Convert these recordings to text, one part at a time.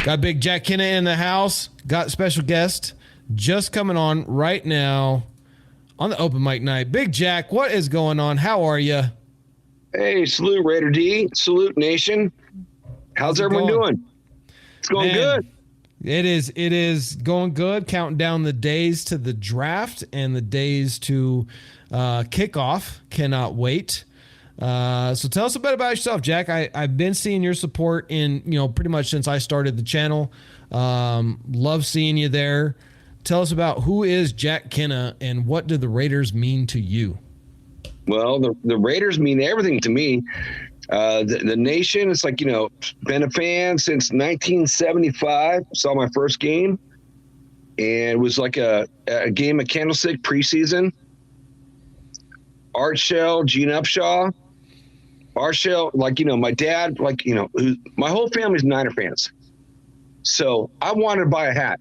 Got Big Jack Kenna in the house. Got special guest just coming on right now on the open mic night. Big Jack, what is going on? How are you? Hey, salute Raider D, salute Nation. How's everyone doing? It's going good. It is going good. Counting down the days to the draft and the days to kickoff. Cannot wait. So tell us a bit about yourself, Jack. I've been seeing your support in, pretty much since I started the channel. Love seeing you there. Tell us about who is Jack Kenna and what do the Raiders mean to you? Well, the Raiders mean everything to me. The Nation, it's like, been a fan since 1975. Saw my first game, and it was like a game of Candlestick preseason. Art Shell, Gene Upshaw. Art Shell, my dad, my whole family's Niner fans. So I wanted to buy a hat.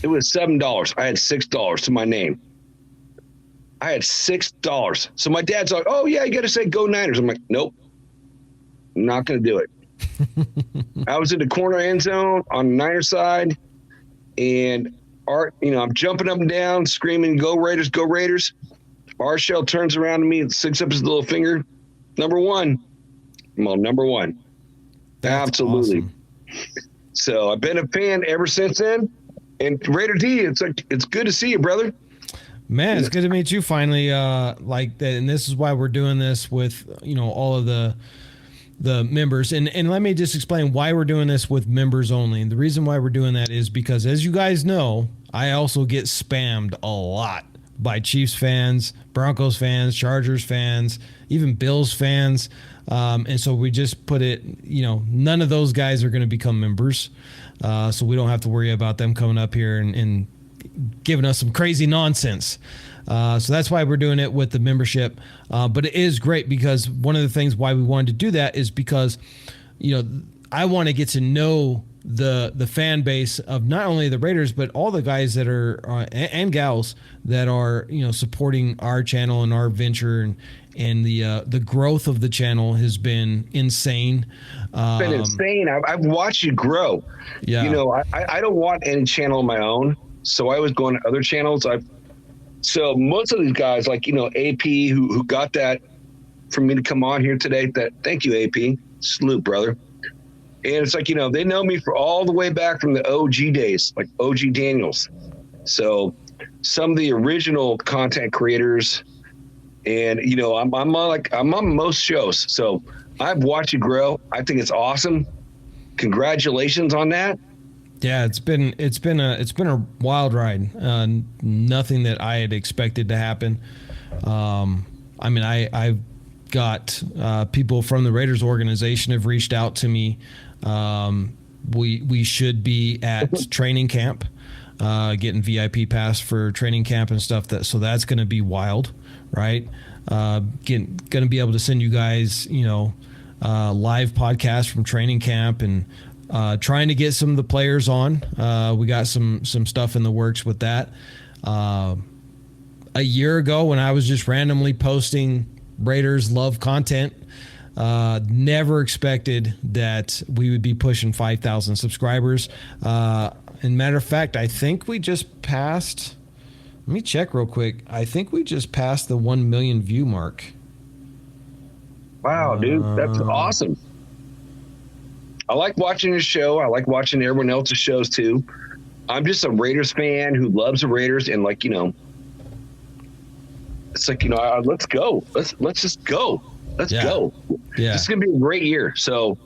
It was $7. I had $6 to my name. I had $6. So my dad's like, oh, yeah, you got to say go Niners. I'm like, nope, I'm not going to do it. I was in the corner end zone on the Niner side, and Art, I'm jumping up and down, screaming, go Raiders, go Raiders. Arshell turns around to me and sticks up his little finger. Number one. Well, number one. That's absolutely. Awesome. So I've been a fan ever since then. And Raider D, it's good to see you, brother. Man, it's good to meet you finally. Like that, and this is why we're doing this with all of the members. And let me just explain why we're doing this with members only. And the reason why we're doing that is because, as you guys know, I also get spammed a lot by Chiefs fans, Broncos fans, Chargers fans, even Bills fans. And so we just put it, none of those guys are going to become members. So we don't have to worry about them coming up here and giving us some crazy nonsense. So that's why we're doing it with the membership. But it is great because one of the things why we wanted to do that is because, I want to get to know the fan base of not only the Raiders, but all the guys that are and gals that are, supporting our channel and our venture, and the growth of the channel has been insane. It's been insane. I've watched you grow. Yeah. I don't want any channel of my own, so I was going to other channels. So most of these guys, like, AP, who got that for me to come on here today. Thank you, AP. Salute, brother. And it's like, they know me for all the way back from the OG days, like OG Daniels. So some of the original content creators, and, I'm on most shows. So I've watched you grow. I think it's awesome. Congratulations on that. Yeah, it's been a wild ride. Nothing that I had expected to happen. I've got people from the Raiders organization have reached out to me. We should be at training camp, getting VIP pass for training camp and stuff. So that's going to be wild, right? Going to be able to send you guys, live podcasts from training camp and trying to get some of the players on. We got some stuff in the works with that. A year ago, when I was just randomly posting Raiders love content, never expected that we would be pushing 5,000 subscribers. And matter of fact, I think we just passed. Let me check real quick. I think we just passed the 1 million view mark. Wow, dude, that's awesome. I like watching your show. I like watching everyone else's shows too. I'm just a Raiders fan who loves the Raiders, and it's like, let's go. Let's just go. Let's go. Yeah. This is going to be a great year. So,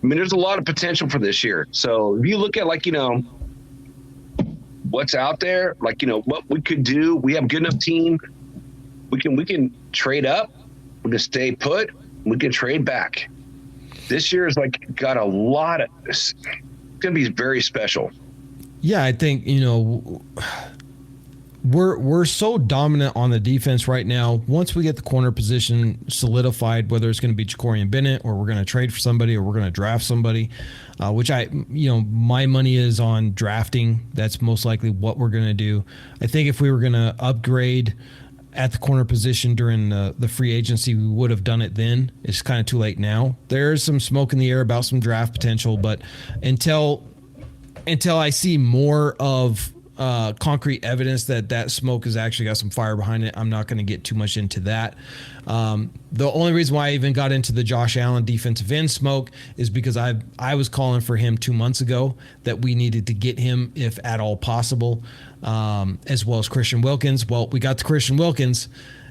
there's a lot of potential for this year. So if you look at what's out there, what we could do, we have a good enough team. We can trade up. We can stay put. We can trade back. This year is got a lot of, it's going to be very special. Yeah, I think, we're so dominant on the defense right now. Once we get the corner position solidified, whether it's going to be Jacorian Bennett or we're going to trade for somebody or we're going to draft somebody, which my money is on drafting. That's most likely what we're going to do. I think if we were going to upgrade at the corner position during the free agency, we would have done it then. It's kind of too late now. There's some smoke in the air about some draft potential, but until I see more of concrete evidence that smoke has actually got some fire behind it, I'm not going to get too much into that. The only reason why I even got into the Josh Allen defensive end smoke is because I was calling for him 2 months ago that we needed to get him if at all possible, as well as Christian Wilkins. Well, we got to Christian Wilkins,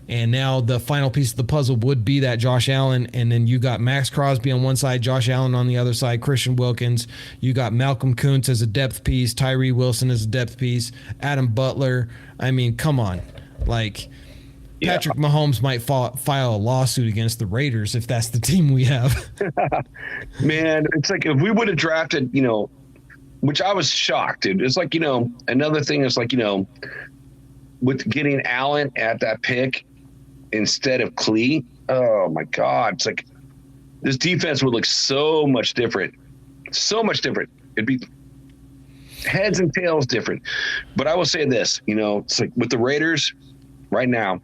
and now the final piece of the puzzle would be that Josh Allen, and then you got Max Crosby on one side, Josh Allen on the other side, Christian Wilkins. You got Malcolm Kuntz as a depth piece, Tyree Wilson as a depth piece, Adam Butler. I mean, come on. Like, Patrick Mahomes might file a lawsuit against the Raiders if that's the team we have. Man, it's like if we would have drafted, which I was shocked, dude. It's like, another thing is like, with getting Allen at that pick instead of Klee, oh my God. It's like this defense would look so much different. So much different. It'd be heads and tails different. But I will say this, it's like with the Raiders right now,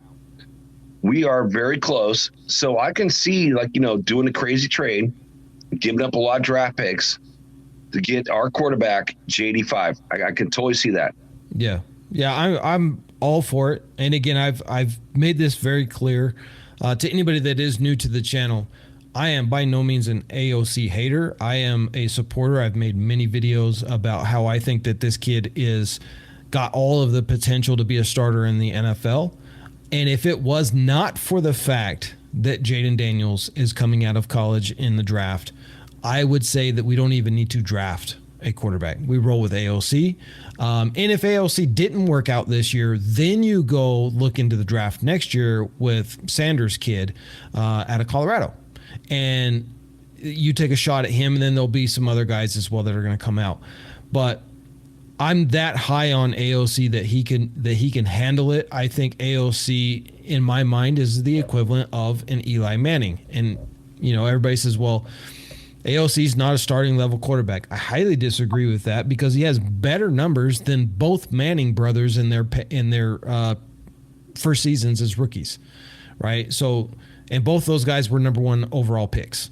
we are very close. So I can see doing a crazy trade, giving up a lot of draft picks to get our quarterback, JD5. I can totally see that. Yeah. Yeah, I'm all for it. And again, I've made this very clear to anybody that is new to the channel. I am by no means an AOC hater. I am a supporter. I've made many videos about how I think that this kid is got all of the potential to be a starter in the NFL. And if it was not for the fact that Jaden Daniels is coming out of college in the draft, I would say that we don't even need to draft a quarterback. We roll with AOC. And if AOC didn't work out this year, then you go look into the draft next year with Sanders' kid out of Colorado. And you take a shot at him, and then there'll be some other guys as well that are going to come out. But I'm that high on AOC that he can handle it. I think AOC, in my mind, is the equivalent of an Eli Manning. And, everybody says, well, AOC's not a starting level quarterback. I highly disagree with that because he has better numbers than both Manning brothers in their first seasons as rookies, right? So, and both those guys were number 1 overall picks.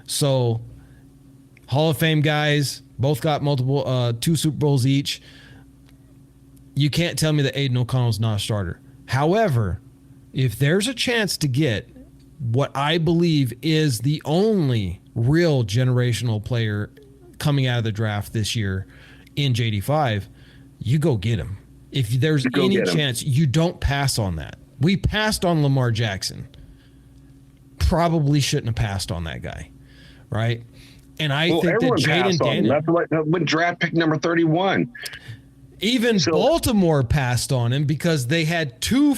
So, Hall of Fame guys, both got multiple 2 Super Bowls each. You can't tell me that Aiden O'Connell's not a starter. However, if there's a chance to get what I believe is the only real generational player coming out of the draft this year in JD5, you go get him. If there's any chance, you don't pass on that. We passed on Lamar Jackson. Probably shouldn't have passed on that guy, right? And I think that Jaden Daniels, that's what draft pick number 31. Even Baltimore passed on him because they had 2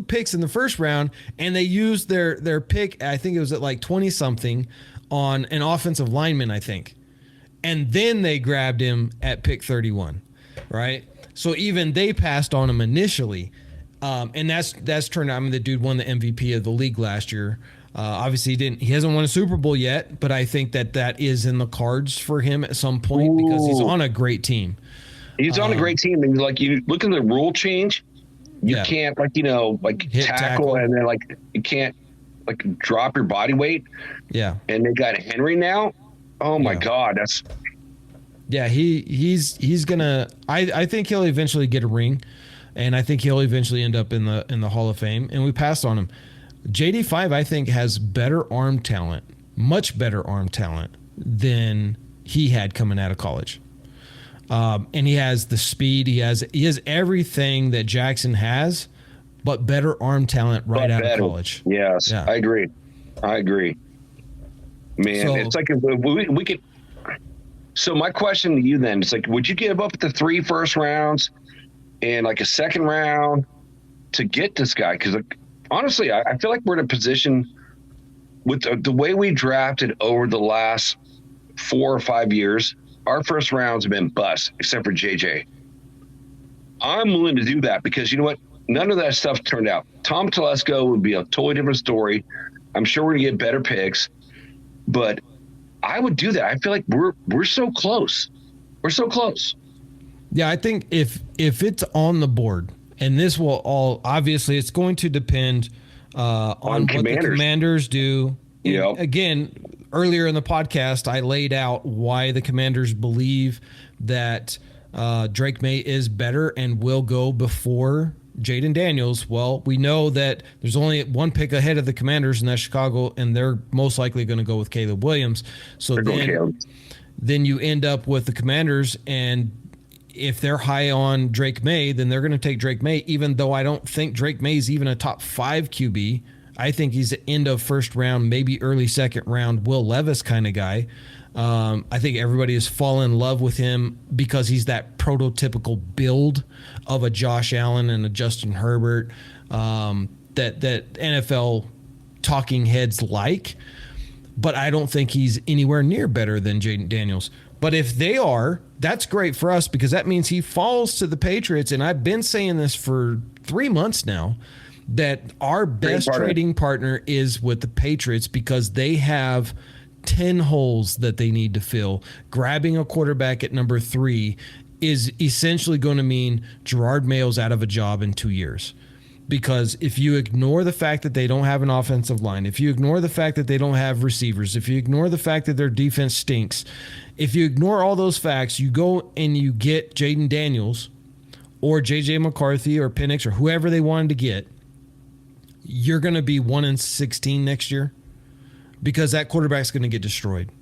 picks in the first round, and they used their pick. I think it was at like 20 something on an offensive lineman, I think, and then they grabbed him at pick 31, right? So even they passed on him initially, and that's turned out. I mean, the dude won the MVP of the league last year. Obviously, he hasn't won a Super Bowl yet, but I think that is in the cards for him at some point because he's on a great team. He's on a great team, and you look at the rule change. You can't tackle, and then you can't drop your body weight. Yeah, and they got Henry now. Oh my God, that's he's gonna. I think he'll eventually get a ring, and I think he'll eventually end up in the Hall of Fame. And we passed on him. JD5, I think, has better arm talent, much better arm talent than he had coming out of college. And he has the speed. He has everything that Jackson has, but better arm talent out of college. Yes, yeah. I agree. Man, so, it's like if we could. So my question to you then is would you give up the 3 first rounds and a second round to get this guy? Because honestly, I feel like we're in a position with the way we drafted over the last 4 or 5 years. Our first rounds have been bust, except for JJ. I'm willing to do that because you know what? None of that stuff turned out. Tom Telesco would be a totally different story. I'm sure we're going to get better picks, but I would do that. I feel like we're so close. We're so close. Yeah, I think if it's on the board And this will all, obviously, it's going to depend on what the Commanders do. Yep. Again, earlier in the podcast, I laid out why the Commanders believe that Drake May is better and will go before Jaden Daniels. Well, we know that there's only one pick ahead of the Commanders, and that's Chicago, and they're most likely going to go with Caleb Williams. So then you end up with the Commanders, and if they're high on Drake May, then they're going to take Drake May, even though I don't think Drake May is even a top 5 QB. I think he's an end of first round, maybe early second round, Will Levis kind of guy. I think everybody has fallen in love with him because he's that prototypical build of a Josh Allen and a Justin Herbert that NFL talking heads like. But I don't think he's anywhere near better than Jaden Daniels. But if they are, that's great for us because that means he falls to the Patriots. And I've been saying this for 3 months now, that our best trading partner is with the Patriots because they have 10 holes that they need to fill. Grabbing a quarterback at number 3 is essentially going to mean Gerard Mayo's out of a job in 2 years. Because if you ignore the fact that they don't have an offensive line, if you ignore the fact that they don't have receivers, if you ignore the fact that their defense stinks, if you ignore all those facts, you go and you get Jaden Daniels or JJ McCarthy or Penix or whoever they wanted to get, you're going to be 1-16 next year because that quarterback's going to get destroyed.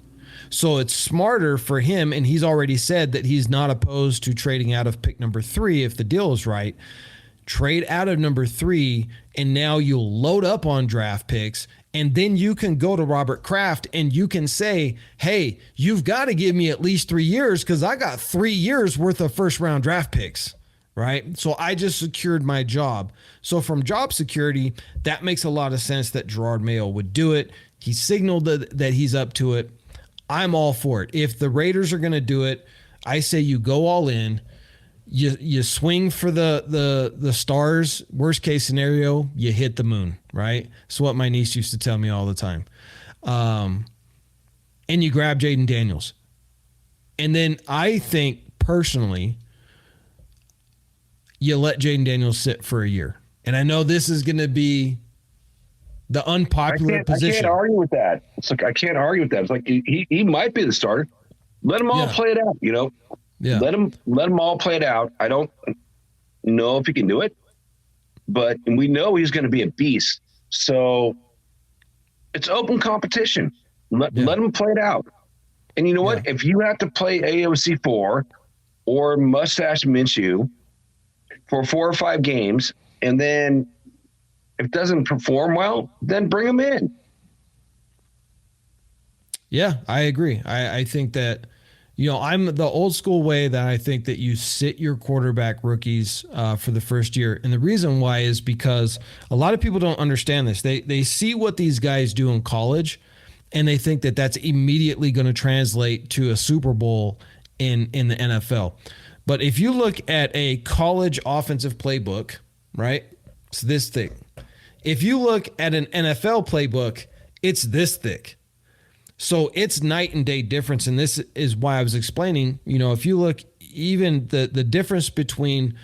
So it's smarter for him, and he's already said that he's not opposed to trading out of pick number 3 if the deal is right. Trade out of number 3, and now you'll load up on draft picks, and then you can go to Robert Kraft and you can say, hey, you've got to give me at least 3 years because I got 3 years worth of first-round draft picks, right? So I just secured my job. So from job security, that makes a lot of sense that Gerard Mayo would do it. He signaled that he's up to it. I'm all for it. If the Raiders are going to do it, I say you go all in. You swing for the stars. Worst case scenario, you hit the moon, right? It's what my niece used to tell me all the time. And you grab Jaden Daniels. And then I think personally, you let Jaden Daniels sit for a year. And I know this is going to be the unpopular position. I can't argue with that. It's like I can't argue with that. It's like he might be the starter. Let them all play it out, you know. Yeah. Let them all play it out. I don't know if he can do it, but we know he's going to be a beast. So it's open competition. Let him play it out. And you know what? If you have to play AOC 4 or Mustache Minshew for 4 or 5 games, and then if it doesn't perform well, then bring him in. Yeah, I agree. I think that, you know, I'm the old school way that I think that you sit your quarterback rookies for the first year. And the reason why is because a lot of people don't understand this. They see what these guys do in college, and they think that that's immediately going to translate to a Super Bowl in the NFL. But if you look at a college offensive playbook, right, it's this thick. If you look at an NFL playbook, it's this thick. So it's night and day difference. And this is why I was explaining, you know, if you look even the difference between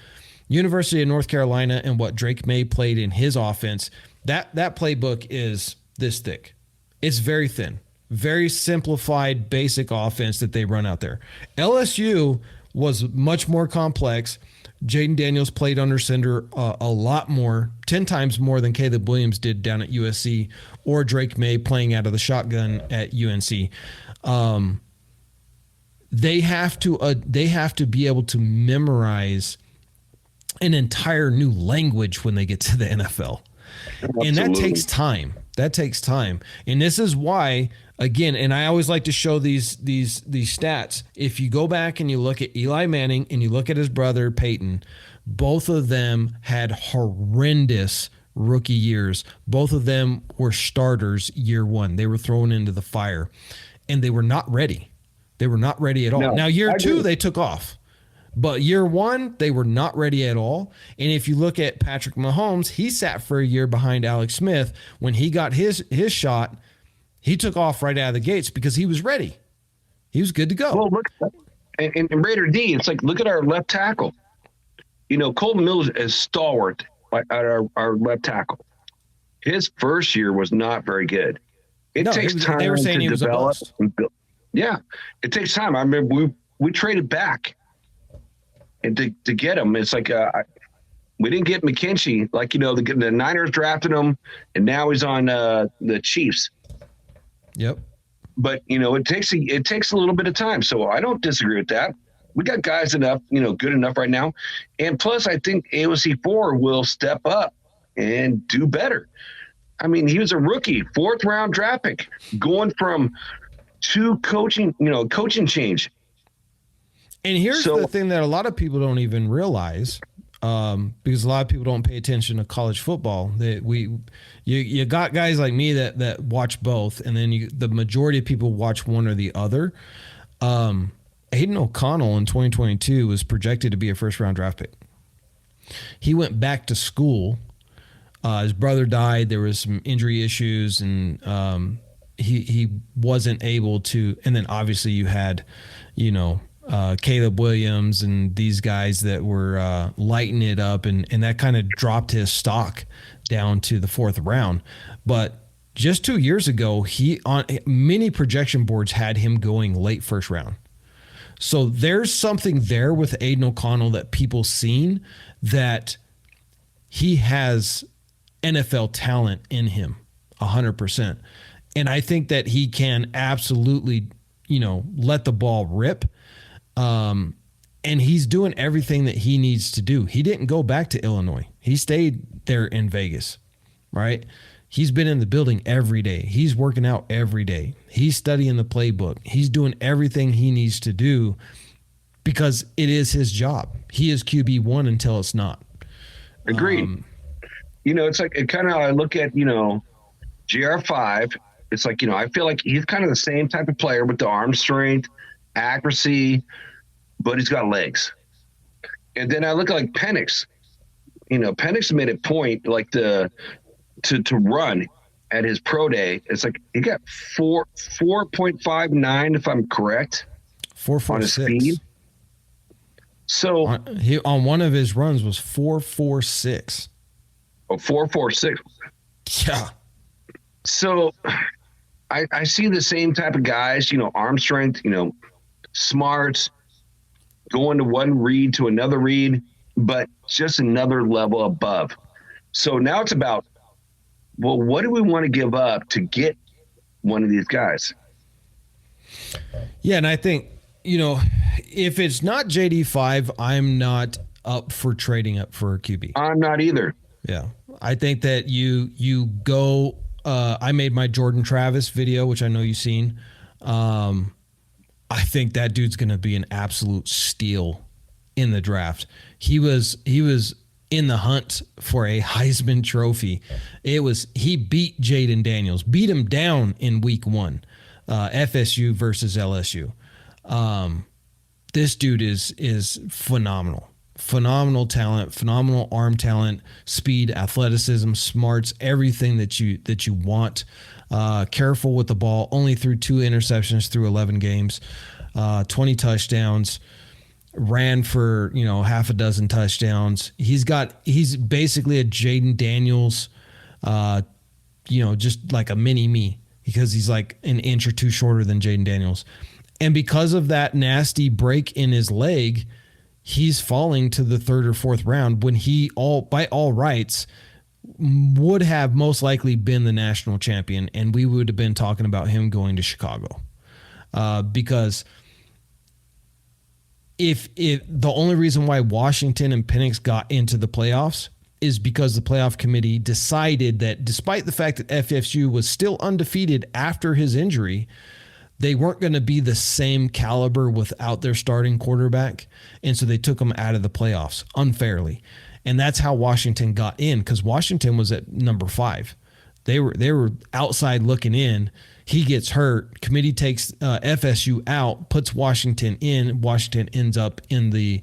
University of North Carolina and what Drake May played in his offense, that playbook is this thick. It's very thin, very simplified, basic offense that they run out there. LSU was much more complex. Jaden Daniels played under center a lot more, 10 times more than Caleb Williams did down at USC or Drake May playing out of the shotgun at UNC. They have to be able to memorize an entire new language when they get to the NFL. Absolutely. And that takes time. And this is why, again, and I always like to show these stats. If you go back and you look at Eli Manning and you look at his brother Peyton, both of them had horrendous rookie years. Both of them were starters year one. They were thrown into the fire, and they were not ready. They were not ready at all. No, now, year two, they took off. But year one, they were not ready at all. And if you look at Patrick Mahomes, he sat for a year behind Alex Smith. When he got his shot, he took off right out of the gates because he was ready. He was good to go. Well, look, and Raider D, it's like, look at our left tackle. Colton Mills is stalwart at our left tackle. His first year was not very good. It takes time they were saying to he was develop. a bust. Yeah, it takes time. I remember we traded back and to get him. It's like we didn't get McKinchy. Like, the Niners drafted him, and now he's on the Chiefs. Yep. But, it takes a little bit of time. So I don't disagree with that. We got guys enough, good enough right now. And plus, I think AOC 4 will step up and do better. I mean, he was a rookie, 4th round draft pick, going from 2 coaching change. And here's the thing that a lot of people don't even realize, because a lot of people don't pay attention to college football. That you got guys like me that watch both, and then the majority of people watch one or the other. Aiden O'Connell in 2022 was projected to be a 1st round draft pick. He went back to school. His brother died. There was some injury issues, and he wasn't able to. And then obviously you had, Caleb Williams and these guys that were lighting it up, and that kind of dropped his stock down to the 4th round. But just 2 years ago, he on many projection boards had him going late 1st round. So there's something there with Aiden O'Connell that people seen, that he has NFL talent in him 100%. And I think that he can absolutely, let the ball rip. And he's doing everything that he needs to do. He didn't go back to Illinois. He stayed there in Vegas, right? He's been in the building every day. He's working out every day. He's studying the playbook. He's doing everything he needs to do because it is his job. He is QB1 until it's not. Agreed. It's like I look at, GR5. It's like, I feel like he's kind of the same type of player with the arm strength, accuracy, but he's got legs. And then I look at like Penix. Penix made a point like to run at his pro day. It's like he got 4.59 if I'm correct. 4.46 on his speed. So on one of his runs was 4.46. Oh, 4.46. Yeah. So I see the same type of guys, arm strength, smarts, going to one read to another read, but just another level above. So now it's about, well, what do we want to give up to get one of these guys? Yeah, and I think, if it's not JD5, I'm not up for trading up for a QB. I'm not either. Yeah. I think that you go I made my Jordan Travis video, which I know you've seen. I think that dude's going to be an absolute steal in the draft. He was in the hunt for a Heisman Trophy. He beat Jaden Daniels, beat him down in week 1, FSU versus LSU. This dude is phenomenal. Phenomenal talent, phenomenal arm talent, speed, athleticism, smarts, everything that you want. Careful with the ball, only threw 2 interceptions through 11 games, 20 touchdowns, ran for, half a dozen touchdowns. He's basically a Jaden Daniels, just like a mini me, because he's like an inch or 2 shorter than Jaden Daniels. And because of that nasty break in his leg, he's falling to the 3rd or 4th round when he by all rights would have most likely been the national champion, and we would have been talking about him going to Chicago. Because if the only reason why Washington and Penix got into the playoffs is because the playoff committee decided that despite the fact that FSU was still undefeated after his injury, they weren't going to be the same caliber without their starting quarterback. And so they took them out of the playoffs unfairly. And that's how Washington got in, because Washington was at number 5. They were outside looking in. He gets hurt. Committee takes FSU out, puts Washington in. Washington ends up in the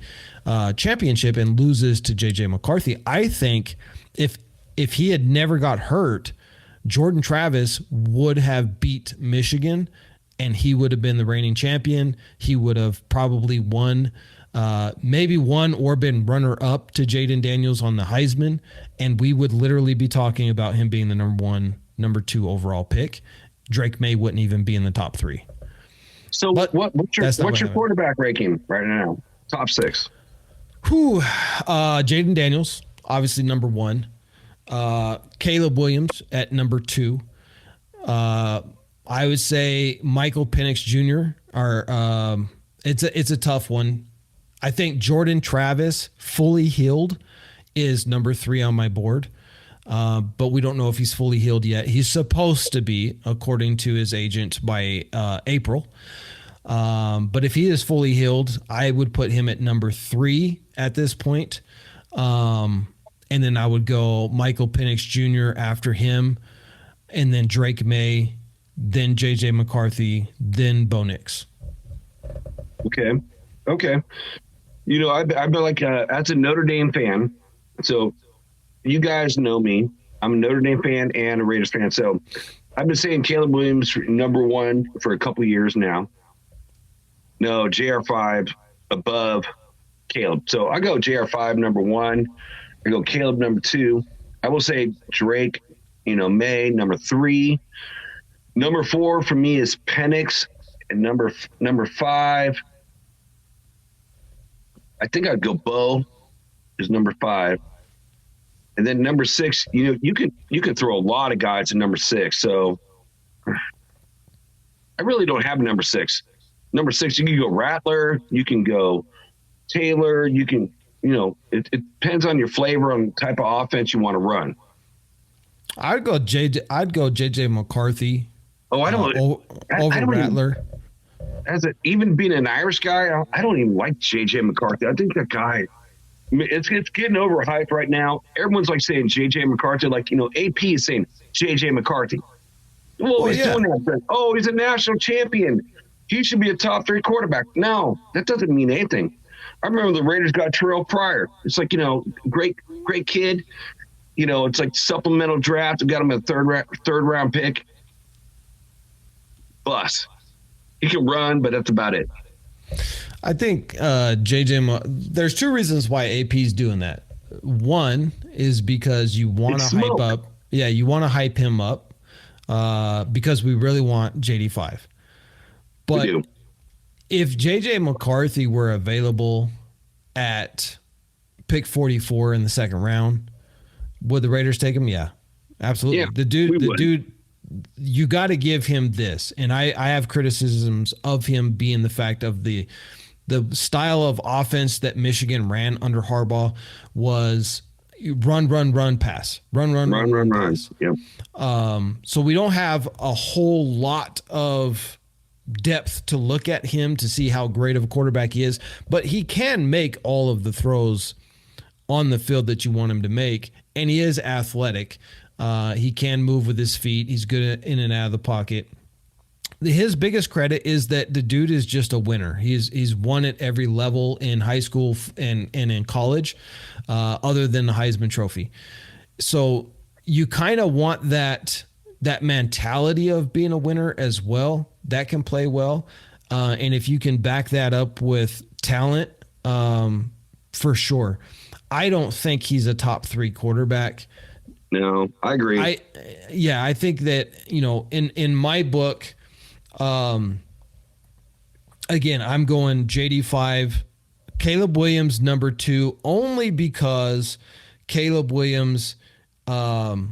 championship and loses to JJ McCarthy. I think if he had never got hurt, Jordan Travis would have beat Michigan, and he would have been the reigning champion. He would have probably won maybe won or been runner up to Jaden Daniels on the Heisman, and we would literally be talking about him being the number 1, number 2 overall pick. Drake May wouldn't even be in the top 3. So what's your quarterback ranking right now? Top 6. Jaden Daniels, obviously number 1. Caleb Williams at number 2. I would say Michael Penix Jr. It's a tough one. I think Jordan Travis, fully healed, is number 3 on my board. But we don't know if he's fully healed yet. He's supposed to be, according to his agent, by April. But if he is fully healed, I would put him at number 3 at this point. And then I would go Michael Penix Jr. after him, and then Drake May, then JJ McCarthy, then Bo Nix. Okay. You know, I've been like, as a Notre Dame fan, so you guys know me. I'm a Notre Dame fan and a Raiders fan. So I've been saying Caleb Williams number 1 for a couple years now. No, JR5 above Caleb. So I go JR5 number 1. I go Caleb number 2. I will say Drake, May number 3. Number 4 for me is Penix, and number 5. I think I'd go Bo is number 5. And then number 6, you can throw a lot of guys in number 6. So I really don't have a number 6. Number 6, you can go Rattler, you can go Taylor, you can, it depends on your flavor, on the type of offense you want to run. I'd go JJ McCarthy. Oh, I don't over Rattler. Even being an Irish guy, I don't even like JJ McCarthy. I think that guy, it's getting overhyped right now. Everyone's like saying JJ McCarthy, like, AP is saying JJ McCarthy. Well, he's doing that. Oh, he's a national champion. He should be a top 3 quarterback. No, that doesn't mean anything. I remember the Raiders got Terrell Pryor. It's like, great kid. It's like supplemental draft. We got him a third round pick. Bust. He can run, but that's about it. I think there's 2 reasons why AP's doing that. One is because you want to hype up. Yeah, you want to hype him up because we really want JD5. But if JJ McCarthy were available at pick 44 in the 2nd round, would the Raiders take him? Yeah, absolutely. Yeah, the dude, you got to give him this. And I have criticisms of him being the fact of the style of offense that Michigan ran under Harbaugh was run, pass. Run, pass. Yep. So we don't have a whole lot of depth to look at him to see how great of a quarterback he is, but he can make all of the throws on the field that you want him to make, and he is athletic. He can move with his feet. He's good in and out of the pocket. His biggest credit is that the dude is just a winner. He's won at every level in high school and in college, other than the Heisman Trophy. So you kind of want that mentality of being a winner as well. That can play well. And if you can back that up with talent, for sure. I don't think he's a top 3 quarterback. No, I agree. I think that, in my book, again, I'm going JD5, Caleb Williams number 2, only because Caleb Williams has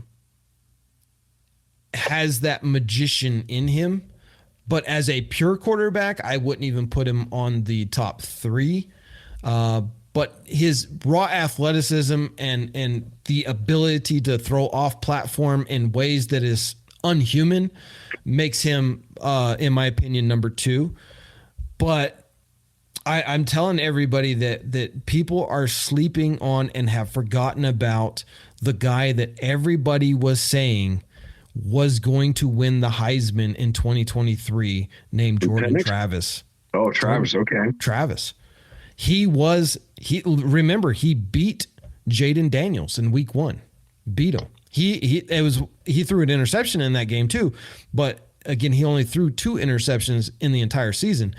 that magician in him. But as a pure quarterback, I wouldn't even put him on the top 3. But his raw athleticism and the ability to throw off platform in ways that is unhuman makes him, in my opinion, number 2. But I'm telling everybody that people are sleeping on and have forgotten about the guy that everybody was saying was going to win the Heisman in 2023, named Jordan Travis. Oh, Travis. Okay. Travis. He beat Jaden Daniels in week 1. Beat him. He threw an interception in that game too, but again, he only threw 2 interceptions in the entire season.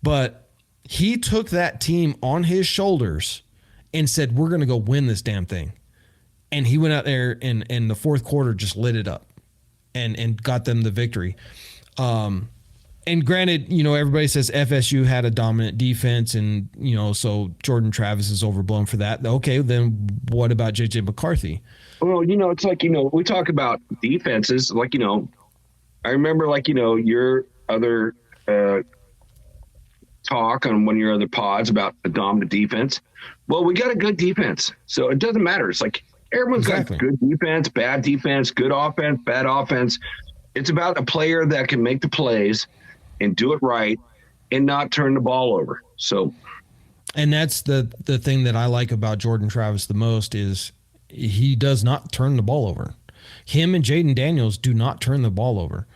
But He took that team on his shoulders and said, we're going to go win this damn thing. And he went out there and in the fourth quarter just lit it up and got them the victory. And granted, everybody says FSU had a dominant defense and, so Jordan Travis is overblown for that. Okay, then what about JJ McCarthy? Well, it's like, we talk about defenses, like, I remember like, your other talk on one of your other pods about a dominant defense. Well, we got a good defense. So it doesn't matter. It's like everyone's got good defense, bad defense, good offense, bad offense. It's about a player that can make the plays and do it right and not turn the ball over. So, and that's the thing that I like about Jordan Travis the most is he does not turn the ball over. Him and Jaden Daniels do not turn the ball over.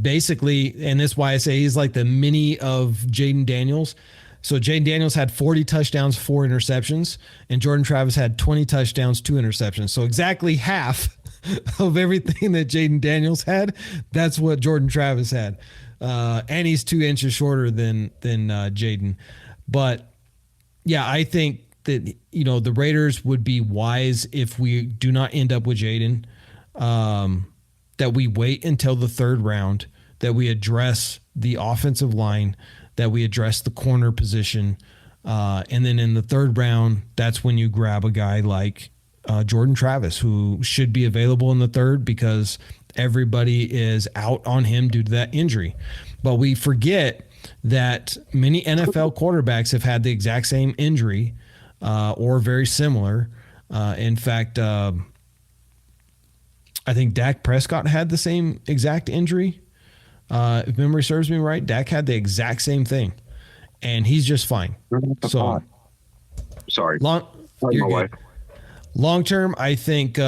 Basically, and that's why I say he's like the mini of Jaden Daniels. So Jaden Daniels had 40 touchdowns, 4 interceptions, and Jordan Travis had 20 touchdowns, 2 interceptions. So exactly half of everything that Jaden Daniels had, that's what Jordan Travis had. And he's 2 inches shorter than Jaden. But yeah, I think that, the Raiders would be wise if we do not end up with Jaden, that we wait until the 3rd round, that we address the offensive line, that we address the corner position. And then in the 3rd round, that's when you grab a guy like Jordan Travis, who should be available in the 3rd because everybody is out on him due to that injury. But we forget that many NFL quarterbacks have had the exact same injury or very similar. In fact, I think Dak Prescott had the same exact injury. If memory serves me right, Dak had the exact same thing, and he's just fine. So, sorry. Long term, I think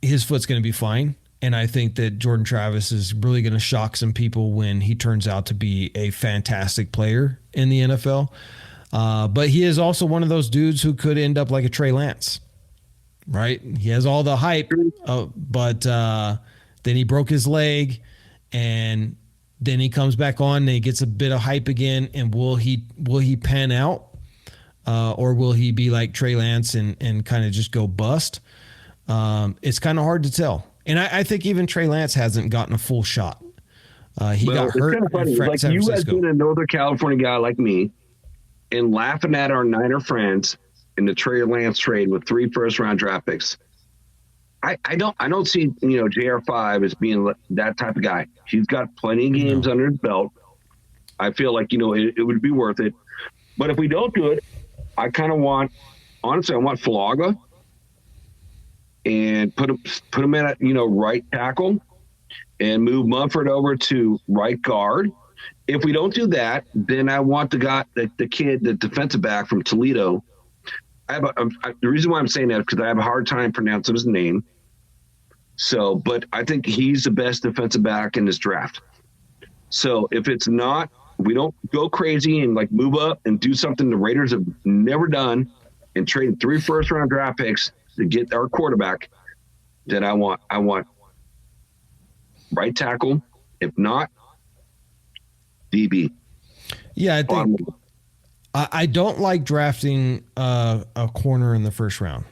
his foot's going to be fine, and I think that Jordan Travis is really going to shock some people when he turns out to be a fantastic player in the NFL. But he is also one of those dudes who could end up like a Trey Lance, right? He has all the hype, but then he broke his leg, and then he comes back on and he gets a bit of hype again. And will he pan out? Or will he be like Trey Lance and kind of just go bust? It's kind of hard to tell. And I think even Trey Lance hasn't gotten a full shot. He got hurt in San Francisco. You guys being a Northern California guy like me and laughing at our Niner friends in the Trey Lance trade with 3 first-round draft picks. I don't see JR5 as being that type of guy. He's got plenty of games under his belt. I feel like it would be worth it. But if we don't do it, I kind of want Fuaga and put him at right tackle and move Mumford over to right guard. If we don't do that, then I want the kid, the defensive back from Toledo. The reason why I'm saying that is because I have a hard time pronouncing his name. So, but I think he's the best defensive back in this draft. So if it's not, we don't go crazy and like move up and do something the Raiders have never done and trade 3 first-round draft picks to get our quarterback, then I want right tackle. If not, DB. Yeah, I don't like drafting a corner in the 1st round.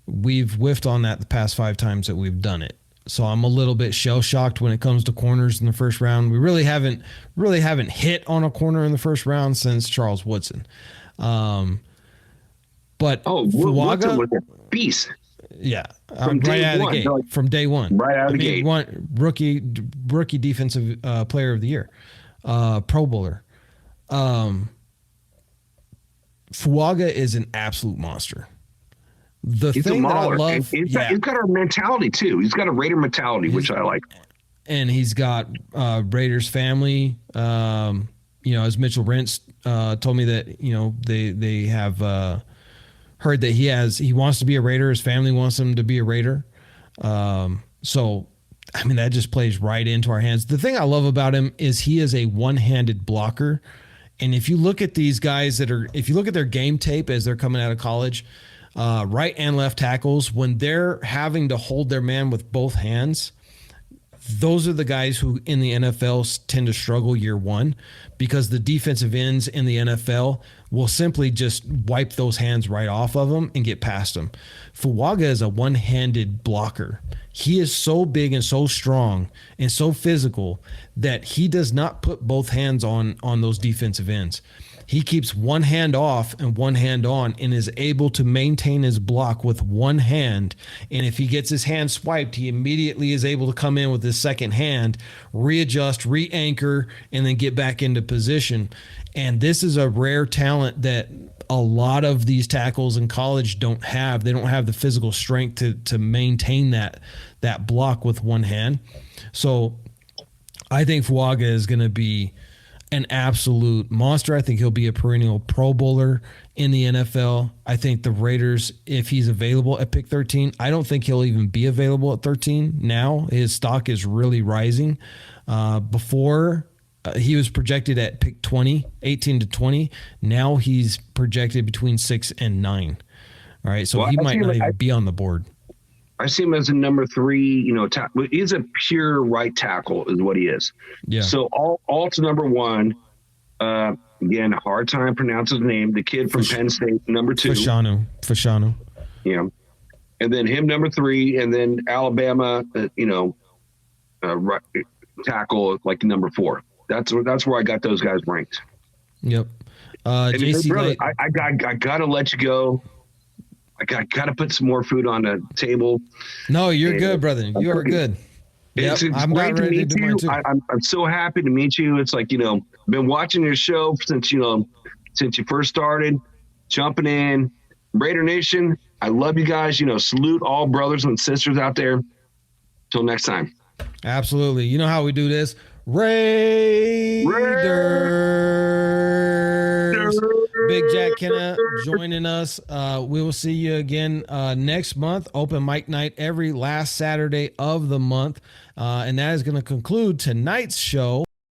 We've whiffed on that the past 5 times that we've done it. So I'm a little bit shell-shocked when it comes to corners in the 1st round. We really haven't hit on a corner in the 1st round since Charles Woodson. But Fuaga was a beast. Yeah, right out of the gate. From day one. Right out of the gate. Rookie defensive player of the year, Pro Bowler. Fuaga is an absolute monster. He's thing that I love, he's got a mentality too. He's got a Raider mentality, which I like. And he's got Raiders family. As Mitchell Rentz told me that they have heard that he wants to be a Raider. His family wants him to be a Raider. So I mean that just plays right into our hands. The thing I love about him is he is a one-handed blocker. And if you look at these guys if you look at their game tape as they're coming out of college, right and left tackles, when they're having to hold their man with both hands, those are the guys who in the NFL tend to struggle year one, because the defensive ends in the NFL will simply just wipe those hands right off of them and get past them. Fuaga is a one-handed blocker. He is so big and so strong and so physical that he does not put both hands on those defensive ends. He keeps one hand off and one hand on and is able to maintain his block with one hand. And if he gets his hand swiped, he immediately is able to come in with his second hand, readjust, re-anchor, and then get back into position. And this is a rare talent that a lot of these tackles in college don't have. They don't have the physical strength to maintain that block with one hand. So I think Fuaga is going to be an absolute monster. I think he'll be a perennial Pro Bowler in the NFL. I think the Raiders, if he's available at pick 13, I don't think he'll even be available at 13 now. His stock is really rising. Before, he was projected at pick 20, 18 to 20. Now he's projected between 6 and 9. All right, so he might not even be on the board. I see him as a number 3, he's a pure right tackle is what he is. Yeah. So all to number 1, again, a hard time pronouncing his name, the kid from Penn State, number 2. Fashanu. Yeah. And then him, number 3, and then Alabama, right tackle, like number 4. That's where I got those guys ranked. Yep. JC, brother, I got to let you go. I got to put some more food on the table. No, you're good, brother. You are good. Yep, it's I'm great not to ready meet to do you. mine too. I'm so happy to meet you. It's like, been watching your show since you first started, jumping in. Raider Nation, I love you guys. Salute all brothers and sisters out there. Till next time. Absolutely. You know how we do this. Raiders. Big Jack Kenna joining us. We will see you again next month. Open mic night every last Saturday of the month. And that is going to conclude tonight's show.